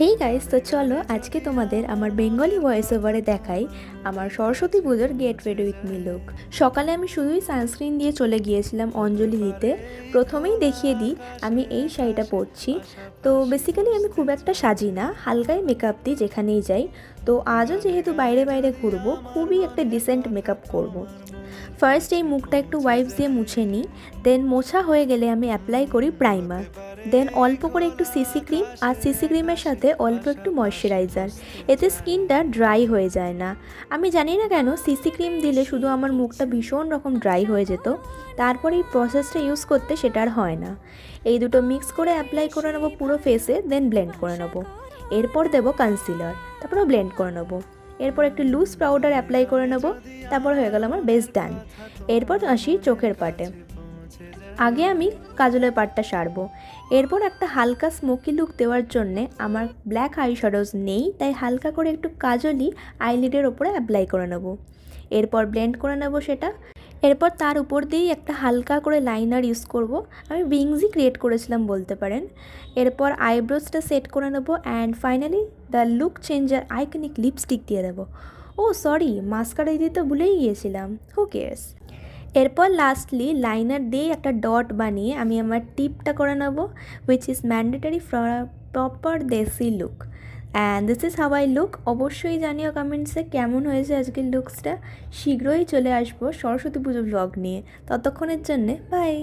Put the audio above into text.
Hey guys, তো চলো আজকে তোমাদের আমার বেঙ্গলি ভয়েস ওভারে দেখাই আমার সরস্বতী পুজোর get ready with me look. সকালে আমি শুধুই সানস্ক্রিন দিয়ে চলে গিয়েছিলাম অঞ্জলি দিতে। প্রথমেই দেখিয়ে দিই আমি এই শাড়িটা পরছি। তো বেসিক্যালি আমি খুব একটা সাজি না, হালকাই মেকআপ দিই যেখানেই যাই। তো আজও যেহেতু বাইরে বাইরে ঘুরবো, খুবই একটা ডিসেন্ট মেকআপ করব। ফার্স্ট এই মুখটা একটু ওয়াইপস দিয়ে মুছে নিই, দেন মোছা হয়ে গেলে আমি অ্যাপ্লাই করি প্রাইমার, দেন অল্প করে একটু সিসি ক্রিম, আর সিসি ক্রিমের সাথে অল্প একটু ময়শ্চারাইজার। এতে স্কিনটা ড্রাই হয়ে যায় না। আমি জানি না কেন সিসি ক্রিম দিলে শুধু আমার মুখটা ভীষণ রকম ড্রাই হয়ে যেত, তারপর এই প্রসেসটা ইউজ করতে সেটা আর হয় না। এই দুটো মিক্স করে অ্যাপ্লাই করে নেবো পুরো ফেসে, দেন ব্লেন্ড করে নেবো। এরপর দেবো কনসিলার, তারপরে ব্লেন্ড করে নেবো। এরপর একটু লুজ পাউডার অ্যাপ্লাই করে নেবো, তারপর হয়ে গেল আমার বেস ডান। এরপর আসি চোখের পাটে। আগে আমি কাজলের পাটটা সারবো। এরপর একটা হালকা স্মোকি লুক দেওয়ার জন্যে আমার ব্ল্যাক আই শ্যাডোজ নেই, তাই হালকা করে একটু কাজলই আইলিডের ওপরে অ্যাপ্লাই করে নেবো। এরপর ব্লেন্ড করে নেবো সেটা। এরপর তার উপর দিয়েই একটা হালকা করে লাইনার ইউজ করব। আমি উইংসই ক্রিয়েট করেছিলাম বলতে পারেন। এরপর আইব্রোসটা সেট করে নেবো, and finally the look changer iconic lipstick দিয়ে দেবো। ও সরি, মাস্কারা দিতে ভুলেই গিয়েছিলাম, হু কেয়ার্স। এরপর লাস্টলি লাইনার দিয়ে একটা ডট বানিয়ে আমি আমার টিপটা করে নেব, which is mandatory for a proper desi look. And this is how I look. অবশ্যই জানিও কমেন্টসে কেমন হয়েছে আজকের লুকসটা। শীঘ্রই চলে আসবো সরস্বতী পুজো ব্লগ নিয়ে। ততক্ষণের জন্যে বাই।